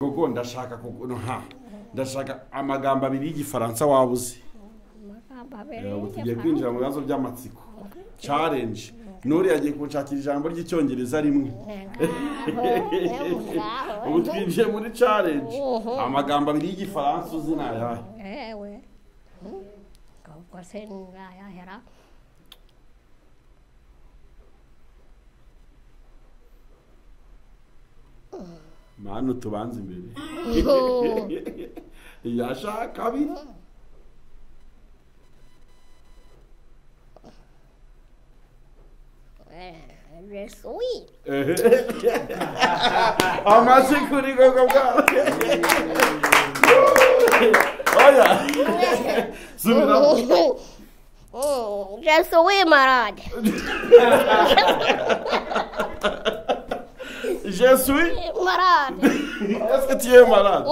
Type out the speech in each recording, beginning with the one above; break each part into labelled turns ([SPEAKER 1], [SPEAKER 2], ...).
[SPEAKER 1] Gogo ndashaka ndashaka amagambo abiri y'igifaransa wabuze. Tugiye kwinjira mu bibazo by'amatsiko. Challenge. Nuri yagiye kunshakira ijambo ry'icyongereza rimwe. Ubu twinjiye muri challenge. Amagambo abiri y'igifaransa uzi nayahe?
[SPEAKER 2] Ewe. Gogo se nayahera.
[SPEAKER 1] Manu tubanze imbere. Yashaka kabiri.
[SPEAKER 2] Je suis.
[SPEAKER 1] Amaze kuri gogo bwa. Oya. Subira.
[SPEAKER 2] Je suis malade.
[SPEAKER 1] Je suis
[SPEAKER 2] malade.
[SPEAKER 1] Est-ce que tu es malade?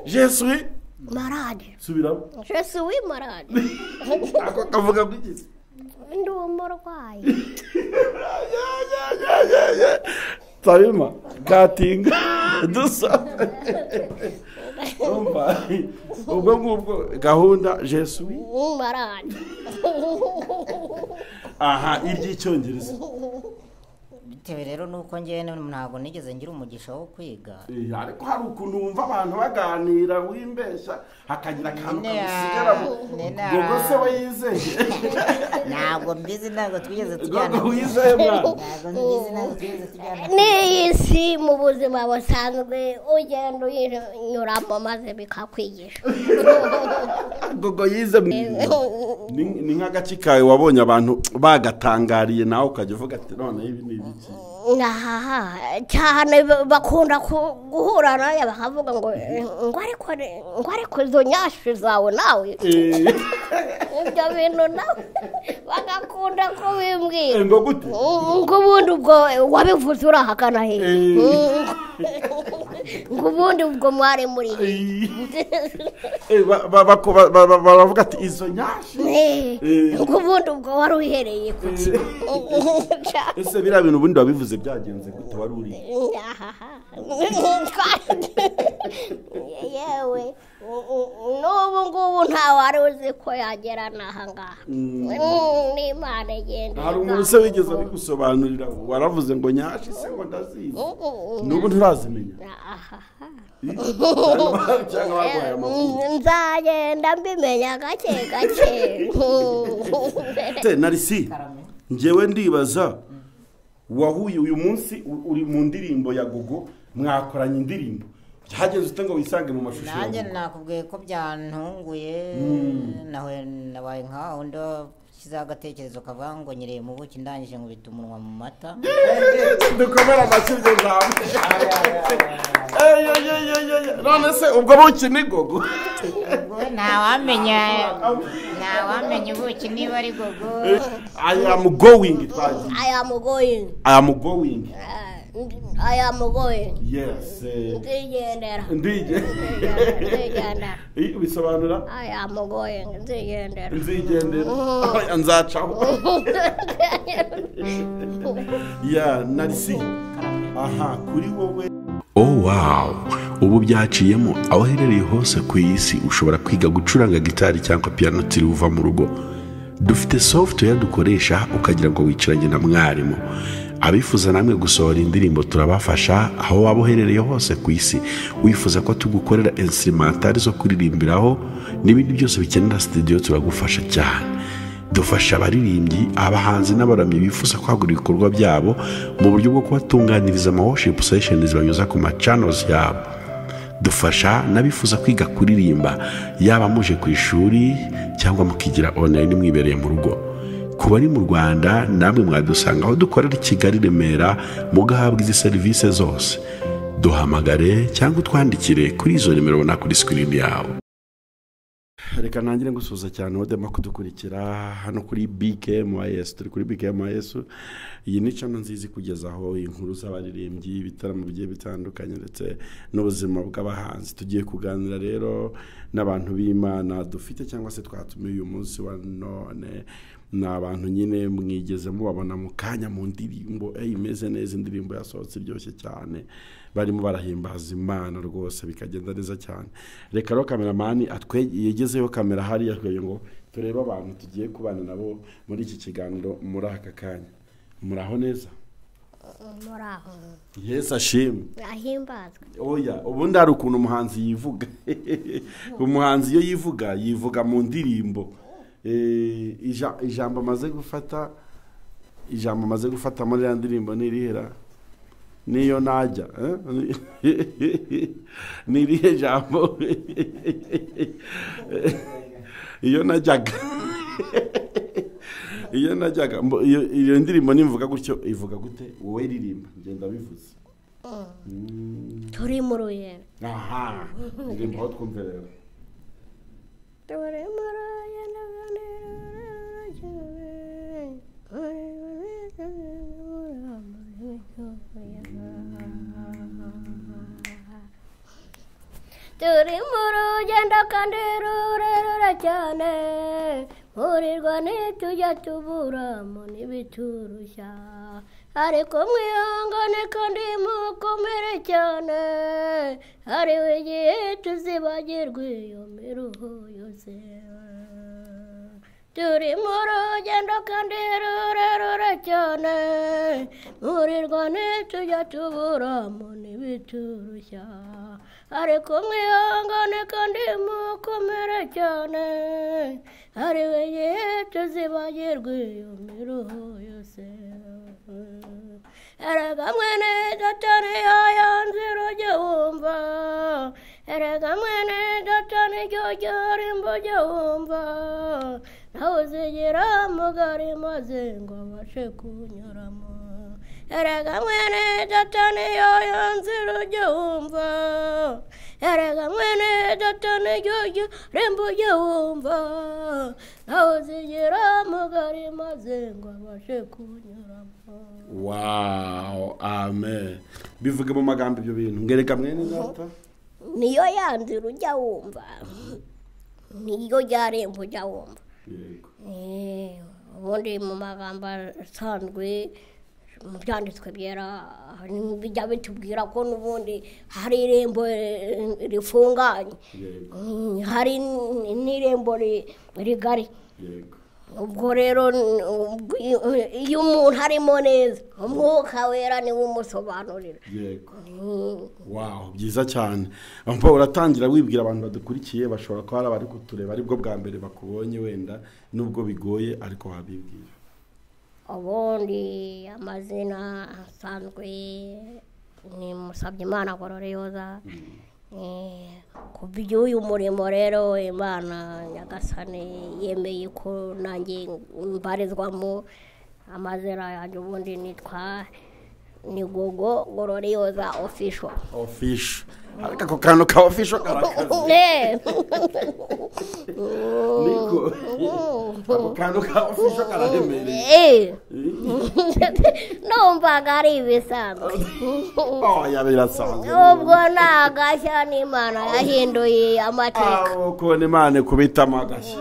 [SPEAKER 1] Je suis
[SPEAKER 2] malade.
[SPEAKER 1] Subira.
[SPEAKER 2] Je suis malade.
[SPEAKER 1] Ako kavuga bwiki?
[SPEAKER 2] Ndi umurwayi.
[SPEAKER 1] Tayima katinga dusa. Ubwo ngubwo gahunda je suis
[SPEAKER 2] malade.
[SPEAKER 1] Aha iby'icyongereza.
[SPEAKER 3] Bitewe rero nuko njye ntago nigeze ngira umugisha wo kwiga.
[SPEAKER 1] Ariko hari ukuntu wumva abantu baganira wimbesha hakagira akantu kamusigara gogo se wayizeye.
[SPEAKER 3] Ntabwo mbizi ntabwo twigeze tujyana.
[SPEAKER 1] Gogo wizeye mwana.
[SPEAKER 3] Ntabwo mbizi ntabwo twigeze tujyana.
[SPEAKER 2] N'isi mu buzima busanzwe ugenda uyinyuramo maze bikakwigisha.
[SPEAKER 1] Gogo yize ni nk'agaci kawe wabonye abantu bagatangariye nawe ukajya uvuga ati none ibi ni ibiki?
[SPEAKER 2] Cyane bakunda guhura nawe bakavuga ngo ariko izo nyashi zawe nawe ibyo bintu nawe bagakunda kubimbwira
[SPEAKER 1] ngo gute
[SPEAKER 2] ngo ubundi ubwo wabivuze urahakana he ngo ubundi ubwo mwari muri
[SPEAKER 1] baravuga ati izo nyashi
[SPEAKER 2] ngo ubundi ubwo wari uhereye kuki
[SPEAKER 1] ese biriya bintu ubundi wabivuze byagenze gute wari uri
[SPEAKER 2] yewe n'ubu ngubu nta wari uzi ko yagera n'aha ngaha n'Imana igenda.
[SPEAKER 1] Hari umuntu se wigeze abigusobanurira waravuze ngo nyashi se ngo ndazizi n'ubu nturazimenya?
[SPEAKER 2] Nzagenda mbimenya gake gake.
[SPEAKER 1] Narisi njyewe ndibaza wahuye uyu munsi uri mu ndirimbo ya Gogo mwakoranye indirimbo byageze ute ngo wisange mu mashusho?
[SPEAKER 3] Nanjye nakubwiye ko byantunguye nabaye nka undi kizagatekerezo kavuga ngo nyireye mu buki ndangije ngo bita umunwa mu mata.
[SPEAKER 1] Dukomera amashyiryo zawe. None se ubwo buki ni Gogo?
[SPEAKER 3] Ntawamenya ubuki niba ari Gogo.
[SPEAKER 1] I am going. Yes.
[SPEAKER 2] Ndigendera.
[SPEAKER 1] Bisobanura?
[SPEAKER 2] I am going. Ndigendera.
[SPEAKER 1] Nzacaho. Ya Narisi. Aha kuri wowe.
[SPEAKER 4] Oh wow, ubu byaciyemo aho herereye hose ku isi ushobora kwiga gucuranga gitari cyangwa piano tiri uva mu rugo. Dufite software dukoresha ukagira ngo wicaranye na mwarimu. Abifuza namwe gusohora indirimbo turabafasha aho waba uherereye hose ku isi. Wifuza ko tugukorera instrumental zo kuririmbiraho n'ibindi byose bikenera studio turagufasha cyane. Dufasha abaririmbyi, abahanzi n'abaramyi bifuza kwagura ibikorwa byabo mu buryo bwo kubatunganiriza ama worship sessions banyuza ku ma channels yabo. Dufasha n'abifuza kwiga kuririmba yaba muje ku ishuri cyangwa mukigira online mwibereye mu rugo. Ku bari mu Rwanda namwe mwadusanga aho dukorera Kigali Remera mugahabwa izi service zose. Duhamagare cyangwa utwandikire kuri izo nimero ubona kuri screen yawe.
[SPEAKER 1] Reka nangire ngusuza cyane odema kudukurikira hano kuri BKMYS. Turi kuri BKMYS. Iyi ni channel nzizi kugezaho inkuru z'abaririmbyi, ibitaramo bigiye bitandukanye ndetse n'ubuzima bw'abahanzi. Tugiye kuganira rero n'abantu b'Imana dufite cyangwa se twatumiye uyu munsi wa none ni abantu nyine mwigeze mubabona mu kanya mu ndirimbo imeze neza, indirimbo yasohotse iryoshye cyane, barimo barahimbaza Imana rwose bikagenda neza cyane. Reka rero kameramani yegezeho kamera hariya ngo turebe abantu tugiye kubana nabo muri iki kiganiro muri aka kanya. Muraho neza?
[SPEAKER 2] muraho
[SPEAKER 1] Yesu ashimwe.
[SPEAKER 2] ahimbazwe.
[SPEAKER 1] Oya, ubundi hari ukuntu umuhanzi yivuga. Umuhanzi iyo yivuga mu ndirimbo. Ijambo amaze gufata muri ya ndirimbo nirihera niyo najya nirihe jambo iyo najyaga iyo ndirimbo nimvuga gutyo ivuga gute wowe ririmba ngenda bivuze
[SPEAKER 2] turi mu ruyero.
[SPEAKER 1] aha ndirimbo aho twumve rero
[SPEAKER 2] turi mu ruyero turi mu rugendo kandi rurerure cyane, murirwa ntitujya tuburamo n'ibiturushya, ariko mwihangane kandi mukomere cyane, hariho igihe tuzibagirwa iyo miruho yose. turi mu rugendo kandi rurerure cyane, murirwa ntitujya tuburamo n'ibiturushya, ariko mwihangane kandi mukomere cyane, hariho igihe tuzibagirwa iyo miruho yose. erega mwene Datani yayanzira ujye wumva, erega mwene Datani ijya rimbo ujye wumva, nawe uzigira mugari maze ngo abashe kunyuramo. erega mwene Datani yayanzira ujye wumva, erega mwene Datani ijya rimbo ujye wumva, nawe uzigira mugari maze ngo abashe kunyuramo.
[SPEAKER 1] Wow, amen. Bivuge mu magambo ibyo bintu. Ngereka mwene Data.
[SPEAKER 2] Niyo yanzira ujya wumva, niyo yarembo ujya wumva.
[SPEAKER 1] Yego.
[SPEAKER 2] Ubundi mu magambo asanzwe mu byanditswe byera bijya bitubwira ko n'ubundi hari irembo rifunganye, hari n'irembo rigari.
[SPEAKER 1] Yego.
[SPEAKER 2] ubwo rero iyo umuntu arimo neza umwuka wera niwe umusobanurira.
[SPEAKER 1] Yego. Wow, byiza cyane. Ampa uratangira wibwira abantu badukurikiye, bashobora ko hari abari kutureba aribwo bwa mbere bakubonye wenda nubwo bigoye ariko wabibwira.
[SPEAKER 2] Ubundi amazina asanzwe ni Musabyimana Gororiyoza. Kuva uyu murimo rero Imana Nyagasani yemeye ko nanjye mbarizwamo. Amazina yanjye ubundi nitwa ni Gogo Gororiyoza official.
[SPEAKER 1] Ariko ako kantu ka official karakaze. Niko. Ako kantu ka official kararemereye.
[SPEAKER 2] Numvaga ari ibisanzwe.
[SPEAKER 1] Yabirasanzwe.
[SPEAKER 2] Ubwo nagashya n'Imana yahinduye amateka.
[SPEAKER 1] Uko n'Imana kubita amagashya.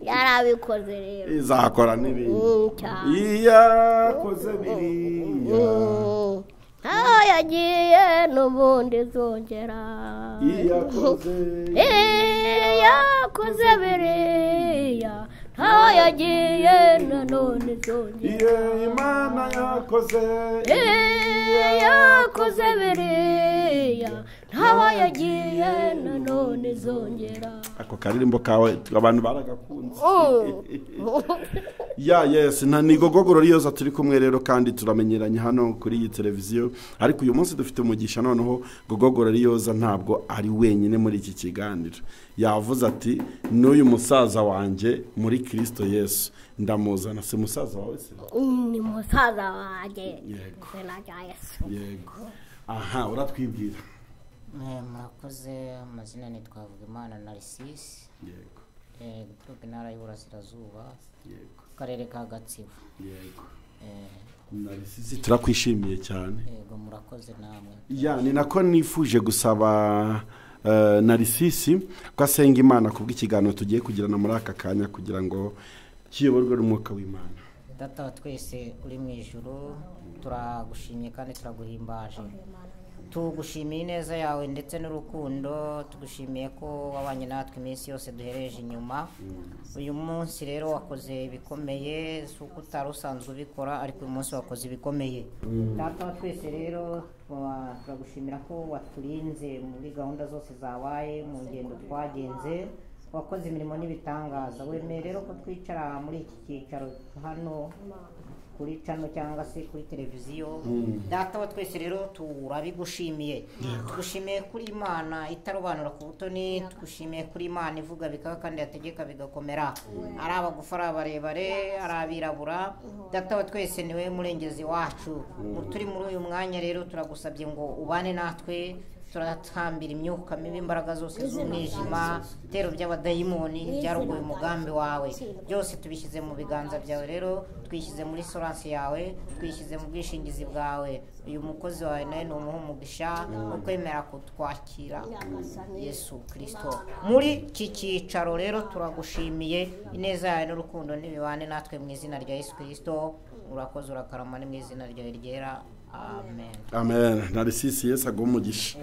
[SPEAKER 2] Yarabikoze rero.
[SPEAKER 1] Izakora n'ibindi. Iyakoze biriya.
[SPEAKER 2] yagiye n'ubundi zongera. Iyakoze biriya ntaho yagiye nanone zongera.
[SPEAKER 1] Imana yakoze
[SPEAKER 2] biriya ntaho yagiye nanone zongera.
[SPEAKER 1] Ako karirimbo kawe abantu baragakunze. Yes, ni Gogo Gororiyoza turi kumwe rero kandi turamenyeranye hano kuri iyi televiziyo, ariko uyu munsi dufite umugisha noneho Gogo Gororiyoza ntabwo ari wenyine muri iki kiganiro. Yavuze ati n'uyu musaza wanje muri Kristo Yesu ndamuzana. Se musaza wawe se?
[SPEAKER 2] Ni musaza wanje.
[SPEAKER 1] Yego.
[SPEAKER 2] Yego.
[SPEAKER 1] Aha, uratwibwira.
[SPEAKER 3] Murakoze. Amazina ni Twavugimana Narcisse.
[SPEAKER 1] Yego.
[SPEAKER 3] Guturuka intara y'Uburasirazuba.
[SPEAKER 1] Yego.
[SPEAKER 3] Akarere ka Gatsibo.
[SPEAKER 1] Yego. Narcisse turakwishimiye cyane.
[SPEAKER 3] Yego, murakoze namwe.
[SPEAKER 1] Ni nako nifuje gusaba Narcisse ko asenga Imana kubw'ikiganiro tugiye kugirana muri aka kanya kugira ngo kiyoborwa n'umwuka w'Imana.
[SPEAKER 3] Data wa twese uri mu ijuru, turagushimye kandi turaguhimbaje. Tugushimiye ineza yawe ndetse n'urukundo, tugushimiye ko wabanye natwe iminsi yose duhereje inyuma. Uyu munsi rero wakoze ibikomeye, si uko utari usanzwe ubikora, ariko uyu munsi wakoze ibikomeye. Data wa twese rero turagushimira ko waturinze muri gahunda zose zabaye, mu ngendo twagenze, wakoze imirimo n'ibitangaza. Wemeye rero ko twicara muri iki cyicaro hano kuri cano cyangwa se kuri televiziyo. Data wa twese rero turabigushimiye. Tugushimiye kuri Imana itarobanura ku butoni, tugushimiye kuri Imana ivuga bikaba kandi yategeka bigakomera. Ari abagufa, ari abarebare, ari abirabura, Data wa twese niwe murengezi wacu. Turi muri uyu mwanya rero turagusabye ngo ubane natwe, turatambira imyuka mibi, imbaraga zose z'umwijima, itero by'abadayimoni byarogoye umugambi wawe, byose tubishyize mu biganza byawe. Rero twishyize muri soransi yawe, twishyize mu bwishingizi bwawe. Uyu mukozi wawe nawe ni umuha umugisha wo kwemera kutwakira, Yesu Kristo. Muri iki cyicaro rero turagushimiye, ineza yawe n'urukundo n'ibibane natwe mu izina rya Yesu Kristo. Urakoze, urakarama, ni mu izina ryawe ryera. Amen.
[SPEAKER 1] Amen. Narisisi Yesu agumugisha.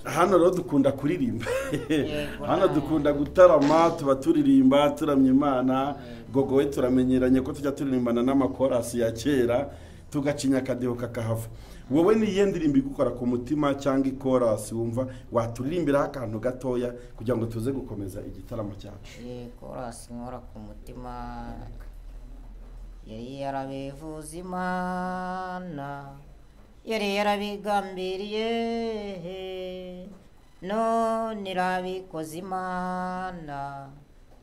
[SPEAKER 1] Hano rero dukunda kuririmba. Hano dukunda gutarama, tuba turirimba, turamya Imana. Gogo we turamenyeranye ko tujya turirimbana n'amakorasi ya kera, tugacinya akadiho kakahava. Wowe ni iyihe ndirimbo igukora ku mutima cyangwa ikorasi wumva waturirimbira akantu gatoya kugira ngo tuze gukomeza igitaramo cyacu?
[SPEAKER 3] Ikorasi nkora ku mutima, yari yarabivuze Imana, yari yarabigambiriye, none irabikoze Imana,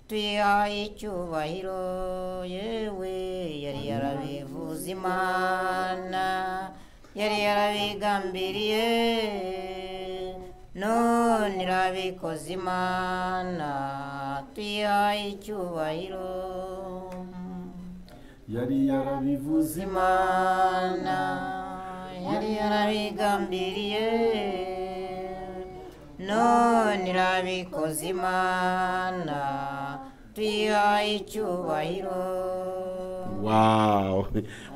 [SPEAKER 3] tuyihaye icyubahiro. Yewe yari yarabivuze Imana, yari yarabigambiriye, none irabikoze Imana, tuyihaye icyubahiro.
[SPEAKER 1] Yari yarabivuze
[SPEAKER 3] Imana, yari yarabigambiriye, none irabikoze Imana, tuyihaye icyubahiro.
[SPEAKER 1] Wow,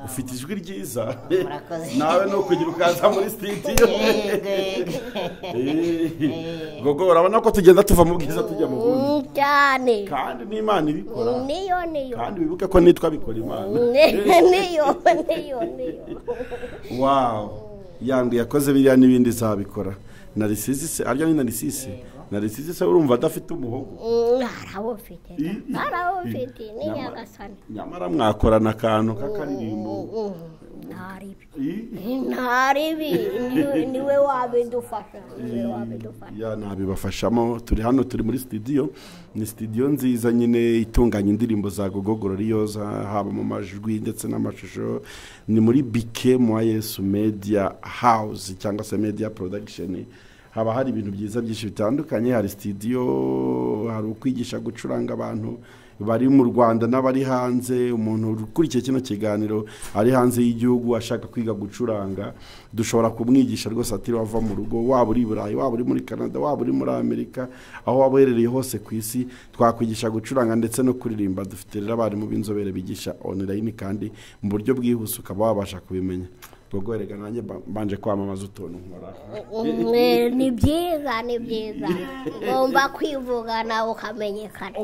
[SPEAKER 1] ufite ijwi ryiza.
[SPEAKER 3] Murakoze.
[SPEAKER 1] Nawe no kugira ukaza muri studio. Gogo urabona ko tugenda tuva mu bwiza tujya mu bundi
[SPEAKER 2] cyane,
[SPEAKER 1] kandi n'Imana ibikora.
[SPEAKER 2] niyo
[SPEAKER 1] Kandi wibuke ko nitwa bikora Imana.
[SPEAKER 2] niyo
[SPEAKER 1] Wow, yangu yakoze biriya n'ibindi zabikora. Narisisi se arya ni Narisisi. Narisisi se urumva adafite umuhogo?
[SPEAKER 2] Arabufite ni Nyagasani.
[SPEAKER 1] Nyamara mwakorana akantu k'akaririmbo.
[SPEAKER 2] ntaribi niwe wabidufasha.
[SPEAKER 1] Ya nabibafashamo. Turi hano, turi muri studio. Ni studio nziza nyine itunganya indirimbo za Gogo Gloriosa, haba mu majwi ndetse n'amashusho. Ni muri BK Media House cyangwa se Media Production. Haba hari ibintu byiza byinshi bitandukanye. Hari studio, hari ukwigisha gucuranga abantu bari mu Rwanda n'abari hanze. Umuntu ukurikiye kino kiganiro ari hanze y'igihugu ashaka kwiga gucuranga, dushobora kumwigisha rwose atiri wava mu rugo, waba uri Burayi, waba uri muri Canada, waba uri muri Amerika, aho waba uherereye hose ku isi, twakwigisha gucuranga ndetse no kuririmba. Dufite rero abarimu b'inzobere bigisha online kandi mu buryo bwihuse ukaba wabasha kubimenya. Gogo erega nanjye banje kwamamaza utuntu nkora.
[SPEAKER 2] Ni byiza ngomba kwivugana ukamenyekana.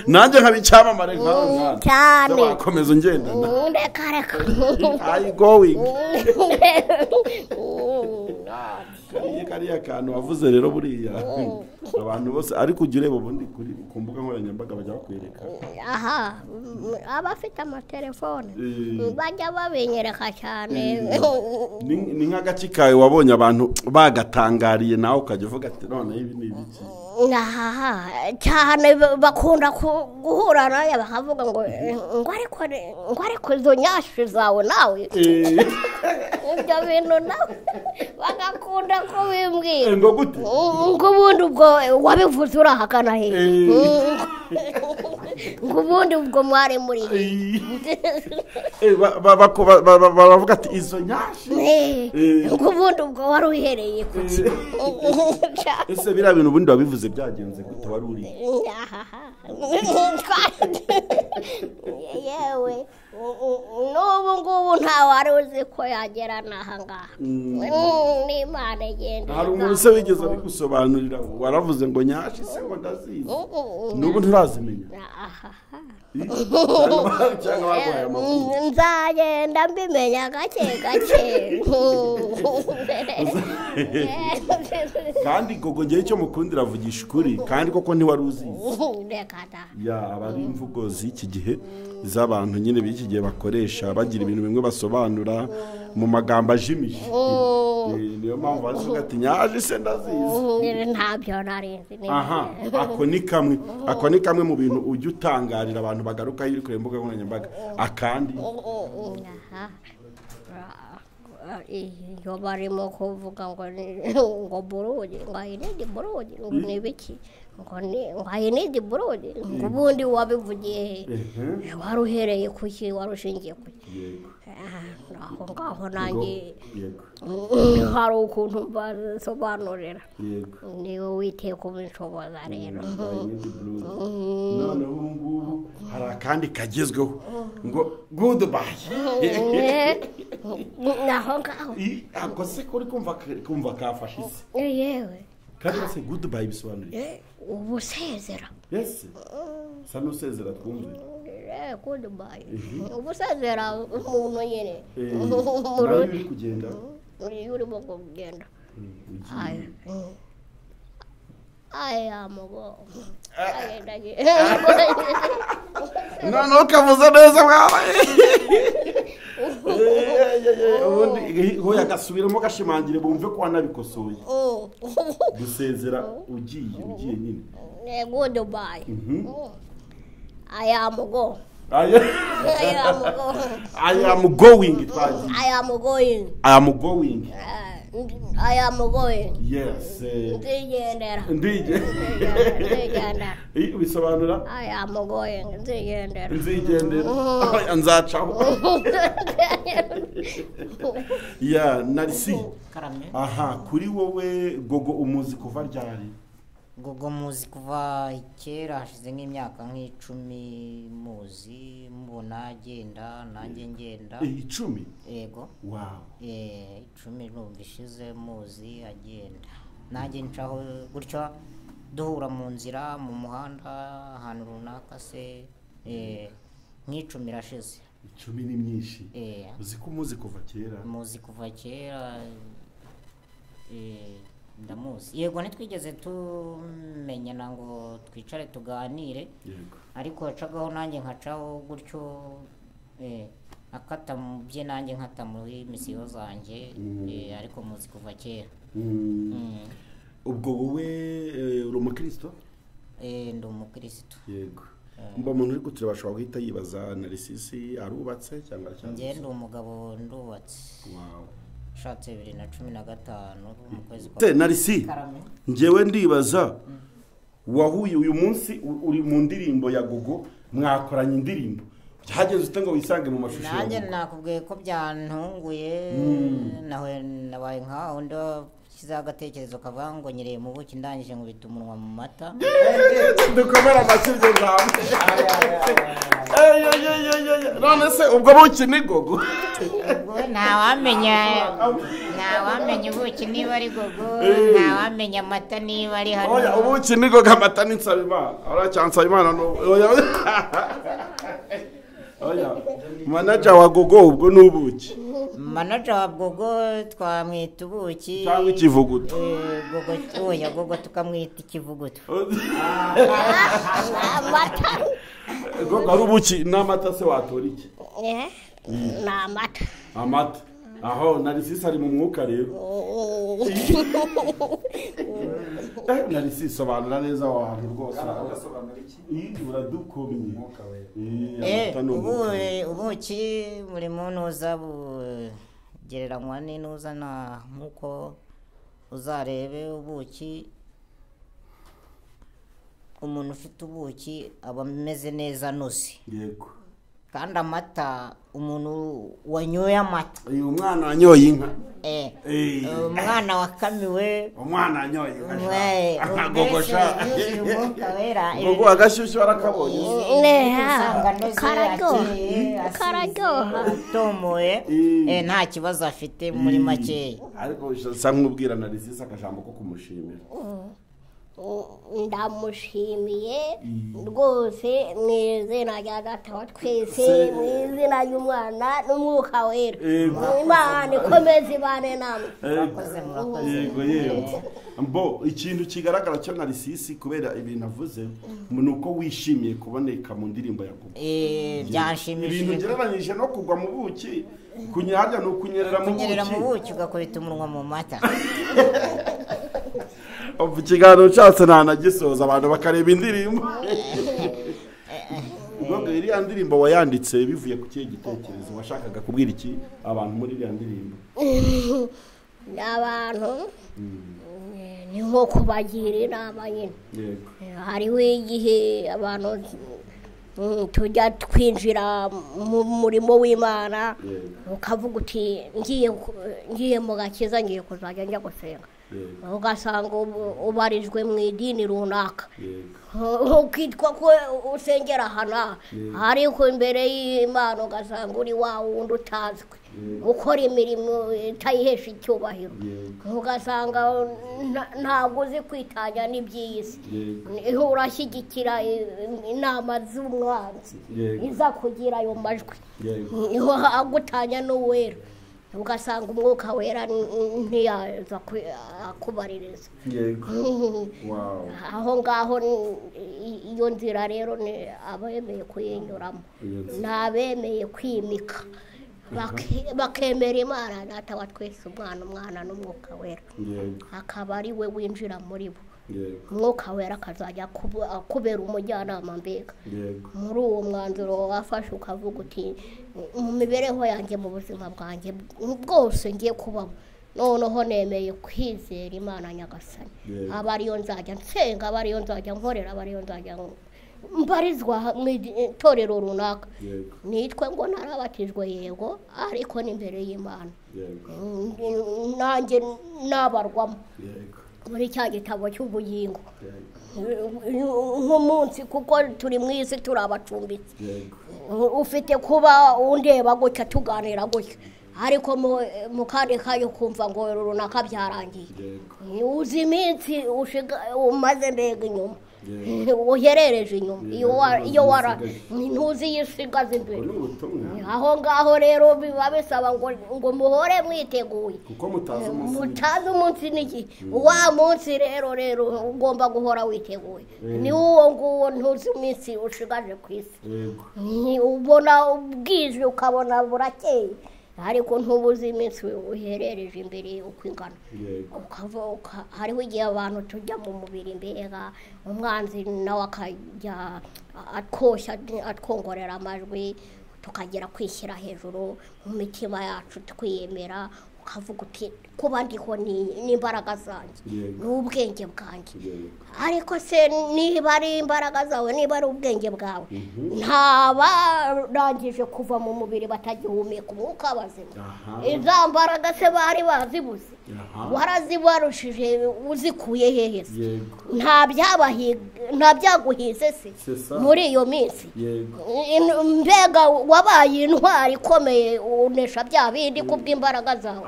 [SPEAKER 1] Nanjye nkabicamamare nkawe
[SPEAKER 2] cyane.
[SPEAKER 1] Wakomeza ungendana.
[SPEAKER 2] Reka
[SPEAKER 1] I going. Kariya kantu wavuze rero buriya abantu bose ariko ujye ureba ubundi kuri ku mbuga nkoranyambaga bajya bakwereka.
[SPEAKER 2] Aha, abafite amatelefone bajya babenyereka cyane.
[SPEAKER 1] Ni nk'agace kawe wabonye abantu bagatangariye nawe ukajya uvuga ati none ibi ni ibiki?
[SPEAKER 2] Aha, cyane bakunda guhura nawe bakavuga ngo ariko izo nyashi zawe nawe. Ibyo bintu nawe bagakunda kubimbwira.
[SPEAKER 1] Ngo gute?
[SPEAKER 2] Ngo ubundi ubwo wabivuze urahakana he? ngo ubundi ubwo mwari muri
[SPEAKER 1] baravuga ati izo nyashi
[SPEAKER 2] ngo ubundi ubwo wari uhereye ku
[SPEAKER 1] ese biriya bintu ubundi wabivuze byagenze gute wari uri
[SPEAKER 2] yewe n'ubu ngubu ntawe wari uzi ko yagera n'aha ngaha n'Imana igenda
[SPEAKER 1] hari umuntu se wigeze abigusobanurira waravuze ngo nyashi se ngo ndazizi n'ubu nturazimenya cyangwa baguhaye amakuru
[SPEAKER 2] nzagenda mbimenya gake gake
[SPEAKER 1] kandi gogo ngewe icyo mukundira avugisha ukuri kandi koko ntiwari uzizi
[SPEAKER 2] reka da
[SPEAKER 1] ya aba ari imvugo z'iki gihe z'abantu nyine b'iki gihe bakoresha bagira ibintu bimwe basobanura mu magambo ajimije niyo mpamvu bavuga ati nyaje se ndazizi
[SPEAKER 2] ntabyo narinzi
[SPEAKER 1] aha ako ni kamwe mu bintu ujya utangarira abantu bagarukaho iri kureba imbuga nkoranyambaga akandi
[SPEAKER 2] iyo barimo kuvuga ngo burugi ngo ayinidi burugi ngo ni ibiki ngo ayinidi burugi ngo ubundi wabivugiye he wari uhereye ku ki wari ushingiye ku ki aho ngaho nanjye hari ukuntu basobanurira niwe witeye kubishoboza rero
[SPEAKER 1] noneho ubu ngubu hari akandi kagezweho ngo goodbye
[SPEAKER 2] naho ngaho
[SPEAKER 1] ako se kuri kumva kafashe isi
[SPEAKER 2] yewe
[SPEAKER 1] kandi se goodbye bisobanuye
[SPEAKER 2] ubusezera
[SPEAKER 1] yes sa n'usezera twumve
[SPEAKER 2] goodbye ubusezera umuntu nyine
[SPEAKER 1] uri kugenda
[SPEAKER 2] urimo kugenda aya mugo
[SPEAKER 1] noneho ukavuze neza mwabaye ubundi hoya gasubiramo gashimangire bumve ko wanabikosoye gusezera ugiye nyine
[SPEAKER 2] goodbye aya mugo
[SPEAKER 1] I am going. Yes. Ndigendera. Bisobanura?
[SPEAKER 2] I am going. Ndigendera.
[SPEAKER 1] Nzacaho. Ya, narisi.
[SPEAKER 3] Karamye.
[SPEAKER 1] Aha, kuri wowe gogo umuzi kuva ryari?
[SPEAKER 3] Gogo muzi kuva kera hashize nk'imyaka nk'icumi muzi mubona agenda nanjye ngenda
[SPEAKER 1] 10
[SPEAKER 3] yego
[SPEAKER 1] wow
[SPEAKER 3] 10 n'ubishize muzi agenda nanjye ncaho gutyo duhura mu nzira mu muhanda ahantu runaka se nk'icumi rashize
[SPEAKER 1] 10 ni myinshi uzi ko muzi kuva kera
[SPEAKER 3] muzi kuva kera ndamuzi yego ntitwigeze tumenyana ngo twicare tuganire ariko yacagaho nanjye nkacaho gutyo akata mu bye nanjye nkata muri misiyo zanjye ariko muzi kuva kera
[SPEAKER 1] ubwo wowe uri umukristo
[SPEAKER 3] ndi umukristo
[SPEAKER 1] yego mba umuntu uri kutureba ashobora guhita yibaza narisisi arubatse cyangwa
[SPEAKER 3] njye ndi umugabo ndubatse shatse 2015 mu kwezi
[SPEAKER 1] kwa narisi ngewe ndibaza wahuye uyu munsi uri mu ndirimbo ya gogo mwakoranye indirimbo byageze ute ngo wisange mu mashusho
[SPEAKER 3] nanjye nakubwiye ko byantunguye nawe nabaye nkaho kiza agatekerezo kavuga ngo nyereye mu buki ndangije ngo bitumunwa mu mata
[SPEAKER 1] dukomera amashyiryo zawe none se ubwo buki ni gogo
[SPEAKER 3] ntawamenya ubuki niba ari gogo ntawamenya amata niba ari hano
[SPEAKER 1] ubuki ni gogo amata ni Nsabimana uracyansabimana oya manager wa gogo ubwo nubuki
[SPEAKER 3] manager wa gogo twamwita ubuki
[SPEAKER 1] cyangwa ikivuguto
[SPEAKER 3] gogo tukamwita ikivuguto
[SPEAKER 1] gogo ari ubuki n'amata se watora iki
[SPEAKER 2] ni
[SPEAKER 1] amata aho narisisi ari mu mwuka rero narisisi sobanura neza aho hantu rwose uradukomye
[SPEAKER 3] ubuki buri muntu uza bugereranywa n'inuzana nk'uko uzarebe ubuki umuntu ufite ubuki aba ameze neza anoze
[SPEAKER 1] yego
[SPEAKER 3] kandi amata umuntu wanyoye amata
[SPEAKER 1] uyu mwana wanyoye inka
[SPEAKER 3] umwana wakamiwe
[SPEAKER 1] umwana wanyoye inka akagogosha
[SPEAKER 3] umwuka
[SPEAKER 1] agashyushyu warakabonye
[SPEAKER 2] kararyoha
[SPEAKER 3] atomoye nta kibazo afite muri makeya
[SPEAKER 1] ariko usa nk'ubwira na Risisi akajambo ko kumushimira
[SPEAKER 2] ndamushimiye rwose mu izina rya data wa twese mu izina ry'umwana n'umwuka wera imana ikomeze ibane namwe
[SPEAKER 1] yego yego mbo ikintu kigaragara cyo na Risisi kubera ibintu avuze ni uko wishimiye kuboneka mu ndirimbo ya Kuba
[SPEAKER 3] byanshimishije
[SPEAKER 1] ibintu gereranyije no kugwa mu buki kunyarya no kunyerera
[SPEAKER 3] mu buki ugakubita umunwa mu mata
[SPEAKER 1] ikiganiro cyose ntanagisoza abantu bakareba indirimbo ubwo iriya ndirimbo wayanditse bivuye ku kihe gitekerezo washakaga kubwira iki abantu muri iriya ndirimbo
[SPEAKER 2] n'abantu ni nko kubagira inama nyine hariho igihe abantu tujya twinjira mu murimo w'Imana ukavuga uti ngiye mu gakiza ngiye kuzajya njya gusenga ugasanga ubarijwe mu idini runaka ukitwa ko usengera hano ariko imbere y'Imana ugasanga uri wa wundi utazwi ukora imirimo itayihesha icyubahiro ugasanga ntabwo uzi kwitanya n'iby'iyisi urashyigikira inama z'umwanzi iza kugira ayo majwi agutanya n'uwera ugasanga umwuka wera ntiyaza akubaririza aho ngaho iyo nzira rero ni abemeye kuyinyuramo ni abemeye kwimika bakemera Imana data wa twese umwana n'umwuka wera akaba ari we winjira muri bo umwuka wera akazajya akubera umujyanama mbega muri uwo mwanzuro wafashe ukavuga uti mu mibereho yanjye mu buzima bwanjye bwose ngiye kubamo noneho nemeye kwizera Imana Nyagasani aba ariyo nzajya nsenga aba ariyo nzajya nkorera aba ariyo nzajya mbarizwa mu itorero runaka nitwe ngo narabatijwe yego ariko n'imbere y'Imana nanjye nabarwamo muri cya gitabo cy'ubugingo nk'umunsi kuko turi mu isi turi abacumbitsi ufite kuba undeba gutya tuganira gutya ariko mu kandi kayo kumva ngo runaka byarangiye uzi iminsi umaze mbega inyuma uherereje inyuma iyo wara ntuzi yisigaza imbere aho ngaho rero biba bisaba ngo muhore mwiteguye
[SPEAKER 1] kuko
[SPEAKER 2] mutazi umunsi n'iki wa munsi rero ugomba guhora witeguye ni uwo nguwo ntuzi iminsi ushigaje ku isi ubona ubwije ukabona burakeye ariko ntubuze iminsi uherereje imbere uko ingana hariho igihe abantu tujya mu mubiri mbega umwanzi nawe akajya atwongorera amajwi tukagera kwishyira hejuru mu mitima yacu twiyemera ukavuga uti kuba ndiho n'imbaraga zanjye n'ubwenge bwanjye ariko se niba ari imbaraga zawe niba ari ubwenge bwawe ntabarangije kuva mu mubiri batagihumeka umwuka bazima iza mbaraga se bari bazibuze warazibarushije uzikuye hehe se nta byaguhize se muri iyo minsi mbega wabaye intwari ikomeye unesha bya bindi kubw'imbaraga zawe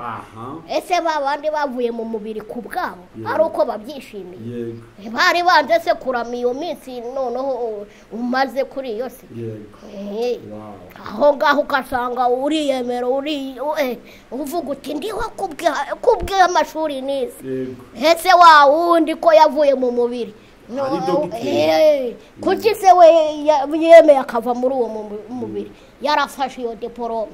[SPEAKER 2] ese babandi bavuye mu mubiri ku bwabo ari uko babyishimiye bari banze se kurama iyo minsi noneho umaze kuri iyo si aho ngaho ugasanga uriyemera uvuga uti ndiho kubw'amashuri nize ese wa wundi ko yavuye mu mubiri kuki se we yemeye akava muri uwo mubiri yarafashe iyo diporome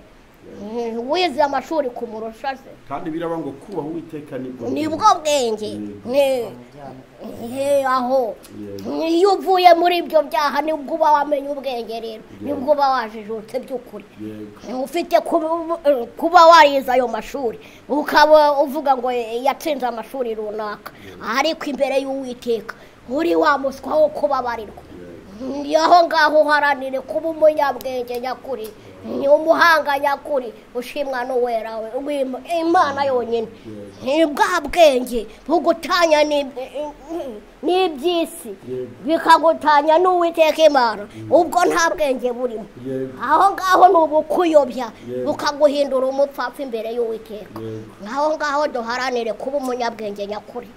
[SPEAKER 2] wize amashuri kumurusha se
[SPEAKER 1] kandi biraba ngo kubaho Uwiteka
[SPEAKER 2] nibwo bwenge aho iyo uvuye muri ibyo byaha nibwo uba wamenye ubwenge rero nibwo uba wajijutse by'ukuri ufite kuba warize ayo mashuri ukaba uvuga ngo yatsinze amashuri runaka ariko imbere y'Uwiteka uri wa muswa wo kubabarirwa aho ngaho uharanire kuba umunyabwenge nyakuri ni umuhanga nyakuri ushimwa n'uwera we Imana yonyine ni bwa bwenge bugutanya n'iby'isi bikagutanya n'Uwiteka Imana ubwo nta bwenge burimo aho ngaho ni ubukuyobya bukaguhindura umupfapfa imbere y'Uwiteka aho ngaho duharanire kuba umunyabwenge nyakuri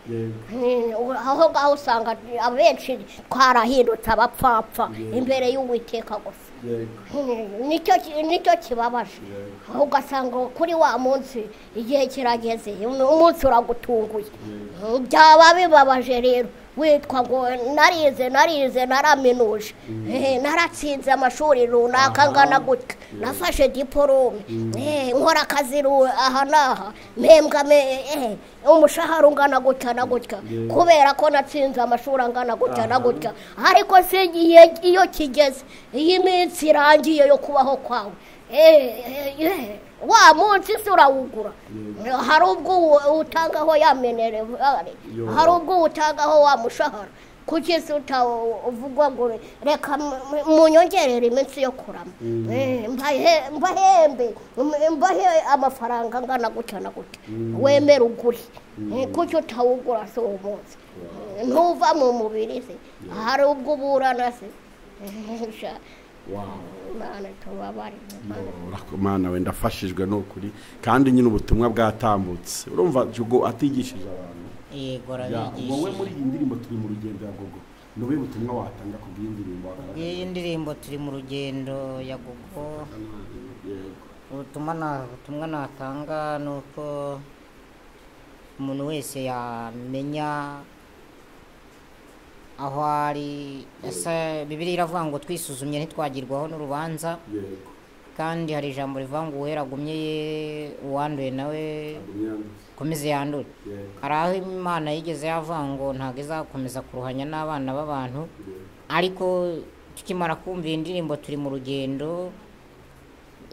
[SPEAKER 2] aho ngaho usanga abenshi twarahindutse abapfapfa imbere y'Uwiteka gusa nicyo kibabaje ugasanga kuri wa munsi igihe kirageze umunsi uragutunguye byaba bibabaje rero witwa ngo narize naraminuje naratsinze amashuri runaka ngana gutya nafashe diporome nkora akazi aha n'aha mpembwa umushahara ungana gutya na gutya kubera ko natsinze amashuri angana gutya na gutya ariko se iyo kigeze iyi minsi irangiye yo kubaho kwawe wa munsi se urawugura hari ubwo utangaho yamenerewe hari ubwo utangaho wa mushahara kuki se utavugwa ngo reka munyongerere iminsi yo kurama mbahe amafaranga angana gutya na gutya wemera ugure kuki utawugura se uwo munsi ntuva mu mubiri se hari ubwo uburana se
[SPEAKER 1] Mana wenda afashijwe n'ukuri kandi nyine ubutumwa bwatambutse urumva Jugo atigishije abantu
[SPEAKER 3] yego arabigishije
[SPEAKER 1] wowe muri iyi ndirimbo turi mu rugendo ya Gogo nobe ubutumwa watanga ku bw'indirimbo
[SPEAKER 3] iyi ndirimbo turi mu rugendo ya Gogo ubutumwa natanga nuko umuntu wese yamenya aho ari Bibiliya iravuga ngo twisuzumye ntitwagirwaho n'urubanza kandi hari ijambo rivuga ngo uwera agumye uwanduye nawe komeze yandure hari aho Imana yigeze yavuga ngo ntabwo izakomeza kuruhanya n'abana b'abantu ariko tukimara kumva indirimbo turi mu rugendo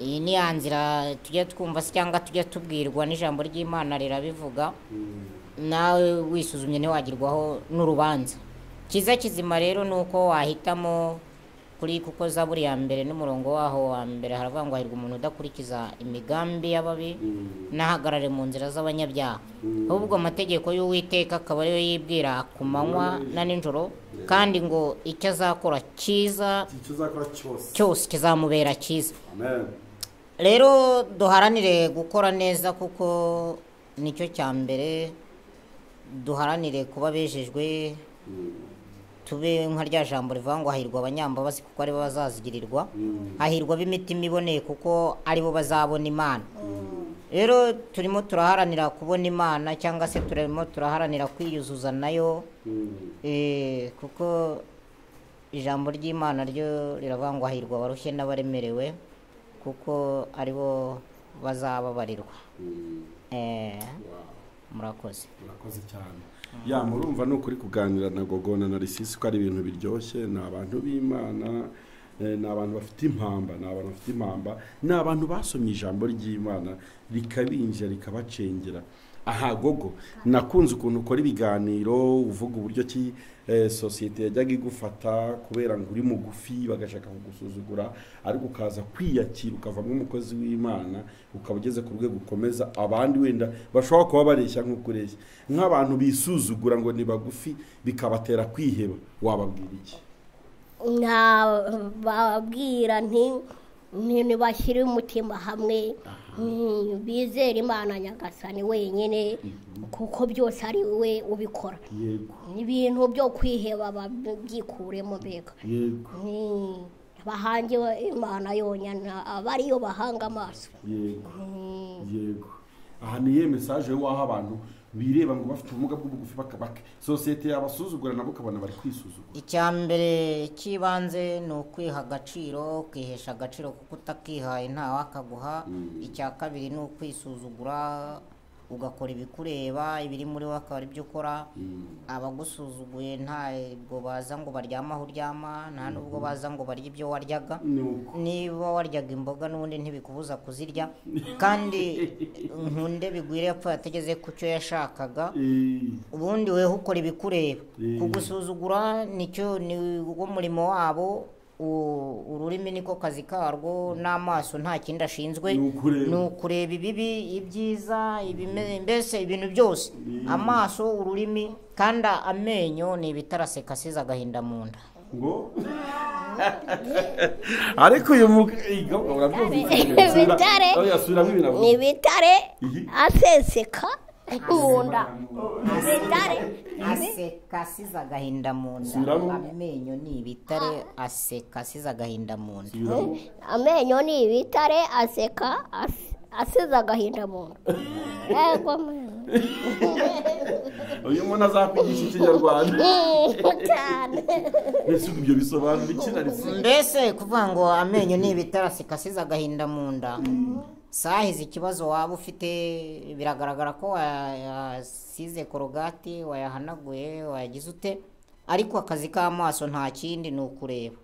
[SPEAKER 3] iyi ni ya nzira tujya twumva cyangwa tujya tubwirwa n'ijambo ry'Imana rirabivuga nawe wisuzumye ntiwagirwaho n'urubanza kiza kizima rero nuko wahitamo kuri kuko Zaburi ya mbere n'umurongo waho wa mbere haravuga ngo hahirwa umuntu udakurikiza imigambi y'ababi nahagarare mu nzira z'abanyabyaha ahubwo amategeko y'Uwiteka akaba ariyo yibwira ku manywa na nijoro kandi ngo icyo azakora cyose kizamubera cyiza rero duharanire gukora neza kuko nicyo cya mbere duharanire kuba bejejwe tube nka rya jambo rivuga ngo hahirwa abanyambabazi kuko aribo bazazigirirwa hahirwa b'imitima iboneye kuko aribo bazabona Imana rero turimo turaharanira kubona Imana cyangwa se turimo turaharanira kwiyuzuza nayo kuko ijambo ry'Imana ryo riravuga ngo hahirwa abarushye n'abaremerewe kuko aribo bazababarirwa murakoze
[SPEAKER 1] cyane ya murumva n'ukuri kuganira na Gogo na Narcisse ko ari ibintu biryoshye ni abantu b'Imana ni abantu bafite impamba ni abantu basomye ijambo ry'Imana rikabinjira rikabacengera aha Gogo nakunze ukuntu ukora ibiganiro uvuga uburyo ki societe yajyaga igufata kubera ngo uri mugufi bagashaka kugusuzugura ariko ukaza kwiyakira ukavamo umukozi w'Imana ukaba ugeze ku rwego ukomeza abandi wenda bashobora kuba bareshya nk'ukureshya nk'abantu bisuzugura ngo ni bagufi bikabatera kwiheba wababwira iki
[SPEAKER 2] babwira ntibashyire umutima hamwe bizere Imana Nyagasani wenyine kuko byose ari we ubikora ibintu byo kwiheba babyikuremo mbega bahange Imana yonyine aba ariyo bahanga amaso
[SPEAKER 1] yego aha niye message waha abantu bireba ngo bafite ubumuga bw'ubugufi bakabaka societe yabasuzugura nabo kabona bari kwisuzugura
[SPEAKER 3] icyambere kibanze no kwiha agaciro kwihesha agaciro kuko utakihaye nta wakaguha icya kabiri no kwisuzugura ugakora ibikureba ibiri muri we akaba ari byo ukora abagusuzuguye ntabwo baza ngo baryame aho uryama nta nubwo baza ngo barye ibyo waryaga niba waryaga imboga n'ubundi ntibikubuza kuzirya kandi nkunde bigwire yapfuye ategeze ku cyo yashakaga ubundi weho ukora ibikureba kugusuzugura nicyo ni wo murimo wabo ururimi niko kazi karwo n'amaso nta kindi ashinzwe ni ukureba ibibi ibyiza mbese ibintu byose amaso ururimi kandi amenyo ni ibitaraseka asize agahinda mu nda
[SPEAKER 1] ngo ariko uyu mugabo
[SPEAKER 2] ni ibitare aseseka mu nda
[SPEAKER 3] aseka asize agahinda mu nda amenyo ni ibitare aseka asize agahinda mu nda
[SPEAKER 2] amenyo ni ibitare aseka asize agahinda mu nda
[SPEAKER 1] uyu muntu azakwigisha ikinyarwanda
[SPEAKER 2] cyane
[SPEAKER 1] mbese ibyo bisobanura iki
[SPEAKER 3] mbese kuvuga ngo amenyo ni ibitare aseka asize agahinda mu nda sahize ikibazo waba ufite biragaragara ko wayasize korogati wayahanaguye wayagize ute ariko akazi k'amaso nta kindi ni ukureba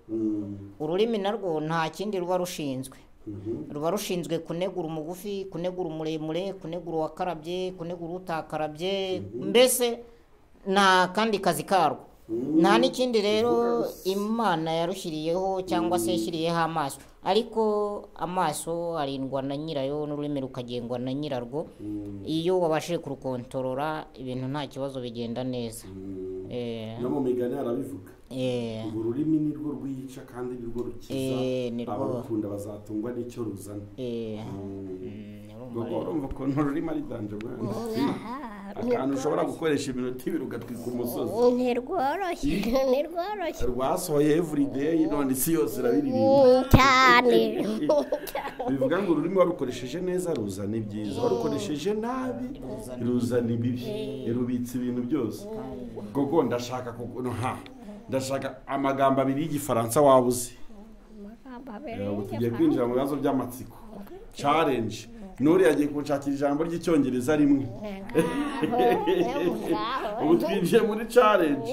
[SPEAKER 3] ururimi narwo nta kindi ruba rushinzwe kunegura umugufi kunegura umuremure kunegura uwakarabye kunegura utakarabye mbese nta kandi kazi karwo nta n'ikindi rero imana yarushyiriyeho cyangwa se yashyiriyeho amaso ariko amaso arindwa na nyirayo n'ururimi rukagengwa na nyirarwo iyo wabashije kurukontorora ibintu nta kibazo bigenda neza
[SPEAKER 1] no mu migani arabivuga ururimi ni rwo rwica kandi ni rwo rukiza abakunda bazatungwa n'icyo ruzana urumva ukuntu ururimi ari danje mwana akantu ushobora gukoresha iminota ibiri ugatwika umusozi
[SPEAKER 2] ntirworoshye
[SPEAKER 1] rwasohoye everyday none isi yose irabiririmba
[SPEAKER 2] cyane
[SPEAKER 1] bivuga ngo ururimi warukoresheje neza ruzana ibyiza warukoresheje nabi ruzana ibibi rubitse ibintu byose gogo ndashaka amagambo abiri y'igifaransa wabuze tugiye kwinjira mu bibazo by'amatsiko challenge nuri yagiye kunshakira ijambo ry'icyongereza rimwe ubu twinjiye muri challenge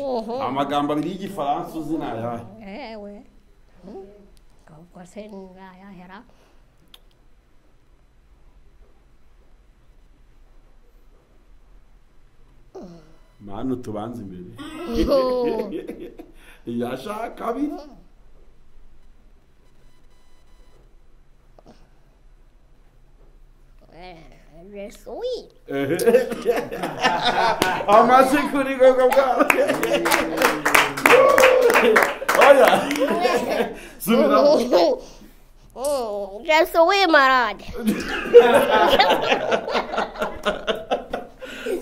[SPEAKER 1] amagambo abiri y'igifaransa uzi ni ayahe
[SPEAKER 2] ewe ubwo se nayahera
[SPEAKER 1] manu tubanze imbere yashaka abiri
[SPEAKER 2] resui
[SPEAKER 1] amaze kuri gogo bwawe oya subiramo
[SPEAKER 2] resui marade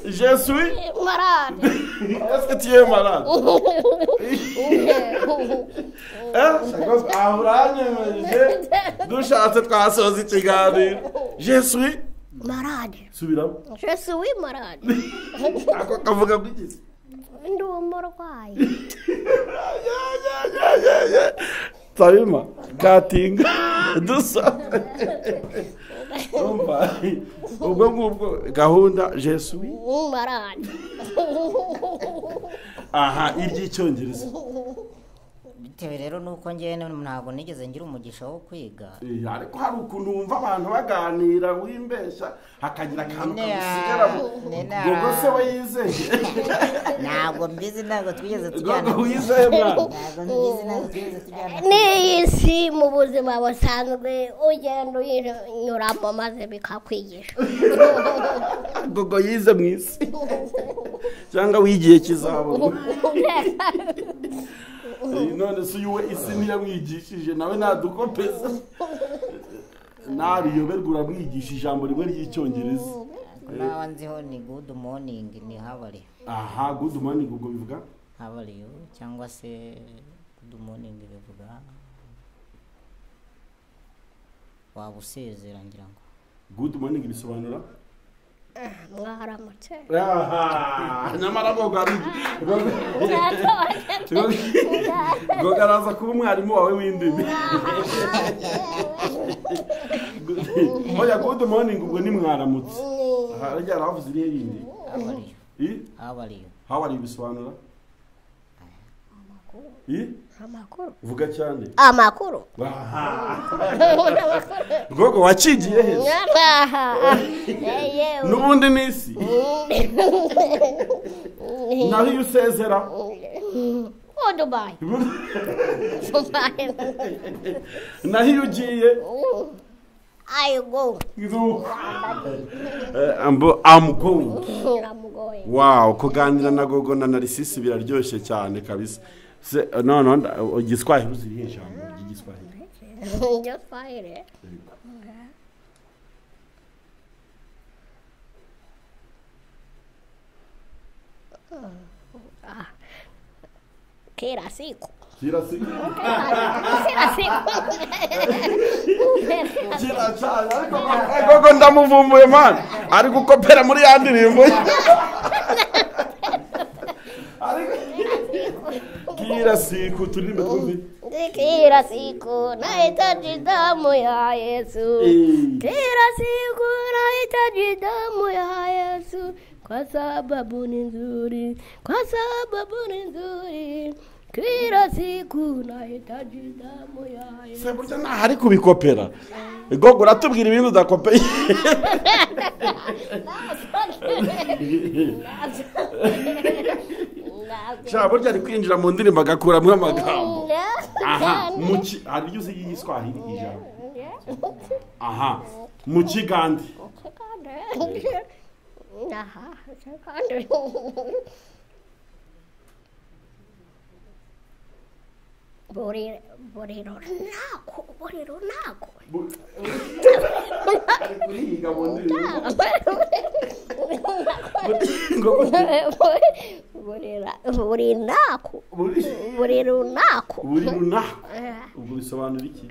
[SPEAKER 1] je suis
[SPEAKER 2] malade.
[SPEAKER 1] Est-ce que tu es malade? Dushatse twasoza ikiganiro. Je suis
[SPEAKER 2] malade.
[SPEAKER 1] Subiramo.
[SPEAKER 2] Je suis malade.
[SPEAKER 1] Ako kavuga bw'iki?
[SPEAKER 2] Ndi umurwayi.
[SPEAKER 1] Tabima katinga dusa. ubwo ngubwo gahunda je suis
[SPEAKER 2] malade.
[SPEAKER 1] aha iry'icyongereza
[SPEAKER 3] bitewe rero nuko njye ntabwo nigeze ngira umugisha wo kwiga
[SPEAKER 1] ariko hari ukuntu wumva abantu baganira wimbeshya hakagira akantu kamusigara gogo se we yizeye
[SPEAKER 3] ntabwo mbizi ntabwo twigeze tujyana
[SPEAKER 1] gogo wizeye mwana
[SPEAKER 3] ntabwo mbizi ntabwo twigeze tujyana
[SPEAKER 2] n'iyi si mu buzima busanzwe ugenda uyinyuramo maze bikakwigisha
[SPEAKER 1] gogo yize mu isi cyangwa wigiye kizabona none se uyu we isi ntiyamwigishije nawe nadukopeza nariyoberwa uramwigisha ijambo rimwe ry'icyongereza
[SPEAKER 3] nawe nziho ni good morning ni habari
[SPEAKER 1] aha good morning ubwo bivuga
[SPEAKER 3] habari cyangwa se good morning bivuga waba usezera ngira ngo
[SPEAKER 1] good morning bisobanura
[SPEAKER 2] mwaharamutse
[SPEAKER 1] nyamara gogo araza kuba umwarimu wawe w'indimi oya good morning ubwo ni mwaramutse harya aravuze irihe yindi
[SPEAKER 3] abariyo
[SPEAKER 1] hawari bisobanura
[SPEAKER 2] amakuru
[SPEAKER 1] vuga cyane
[SPEAKER 2] amakuru
[SPEAKER 1] Gogo wacigiye he n'ubundi nisi naho iyo usezera
[SPEAKER 2] Dubai
[SPEAKER 1] naho iyo ugiye
[SPEAKER 2] I go
[SPEAKER 1] I'm going wow kuganira na Gogo na Narcisse biraryoshye cyane kabisa no igiswahili uzirihe ijambo ry'igiswahili
[SPEAKER 2] just fire kila siku
[SPEAKER 1] kila cyane ariko Gogo ndamuvumbuye man ari gukopera muri ya ndirimbo kila siku tulimbe twumvi
[SPEAKER 2] kila siku nahitaji damu ya Yesu kila siku nahitaji damu ya Yesu kwa sababu ni nzuri kila siku nahitaji damu ya Yesu
[SPEAKER 1] se burya nta hari kubikopera Gogo uratubwira ibintu udakopeye sha burya ari kwinjira mu ndirimbo agakuramo amagambo aha hari yuzi y'igiswahili ijambo aha mu kigande
[SPEAKER 2] Borero nako
[SPEAKER 1] ari kuriga mu ndirimbo
[SPEAKER 2] Borero nako
[SPEAKER 1] ubwo bisobanura iki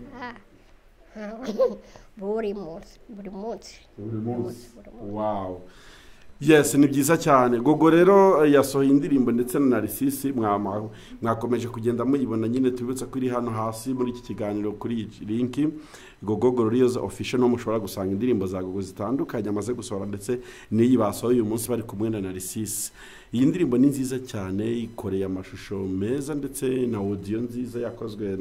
[SPEAKER 2] buri munsi
[SPEAKER 1] wow yes ni byiza cyane Gogo rero yasohoye indirimbo ndetse na Narcisse mwakomeje kugenda muyibona nyine tubibutsa ko iri hano hasi muri iki kiganiro kuri iyi link Gogo Glorious official no mushobora gusanga indirimbo za Gogo zitandukanye amaze gusohora ndetse n'iyi basohoye uyu munsi bari kumwe na Narcisse iyi ndirimbo ni nziza cyane ikoreye amashusho meza ndetse na audio nziza yakozwe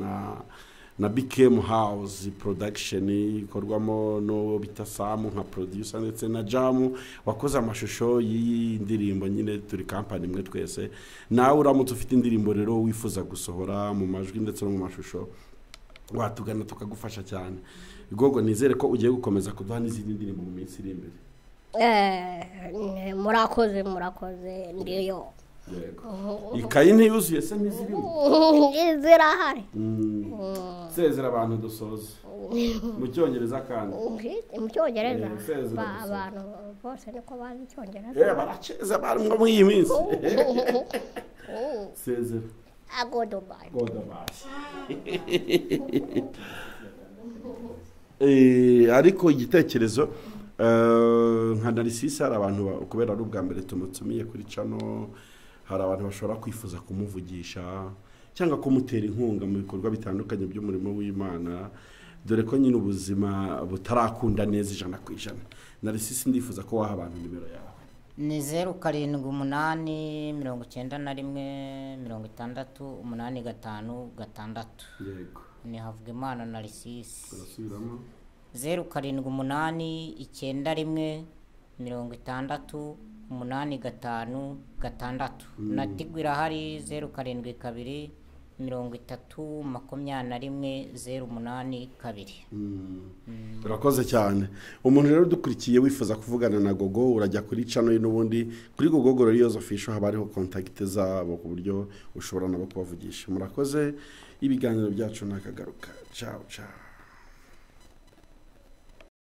[SPEAKER 1] na BKM House Production ikorwamo no bita Samu nka producer ndetse na Jamu wakoze amashusho y'indirimbo nyine turi company imwe twese nawe uramutse ufite indirimbo rero wifuza gusohora mu majwi ndetse no mu mashusho watugana tukagufasha cyane Gogo nizere ko ugiye gukomeza kuduha n'izindi ndirimbo mu minsi iri imbere
[SPEAKER 2] murakoze ndiyo
[SPEAKER 1] ikayi ntiyuzuye se ntizirimo
[SPEAKER 2] zirahari
[SPEAKER 1] sezera abantu dusoza mu cyongereza kandi
[SPEAKER 2] mu cyongereza abantu bose niko bazi icyongereza
[SPEAKER 1] baraceza barumwe muri iyi minsi sezera
[SPEAKER 2] Goodbye
[SPEAKER 1] ariko igitekerezo nka Narcisse hari abantu kubera ari ubwa mbere tumutumiye kuri channel hari abantu bashobora kwifuza kumuvugisha cyangwa kumutera inkunga mu bikorwa bitandukanye by'umurimo w'Imana dore ko nyine ubuzima butarakunda neza 100%. Narcisse ndifuza ko waha abantu nimero yawe
[SPEAKER 3] ni 0781608556
[SPEAKER 1] yego
[SPEAKER 3] ni Havugimana Narcisse
[SPEAKER 1] urasubiramo
[SPEAKER 3] 0781608556 na Tigo irahari 0722302108
[SPEAKER 1] urakoze cyane umuntu rero dukurikiye wifuza kuvugana na Gogo urajya kuri channel n'ubundi kuri Gogo Glorious official haba hariho contact zabo ku buryo ushobora nabo kubavugisha murakoze ibiganiro byacu nakagaruka ciao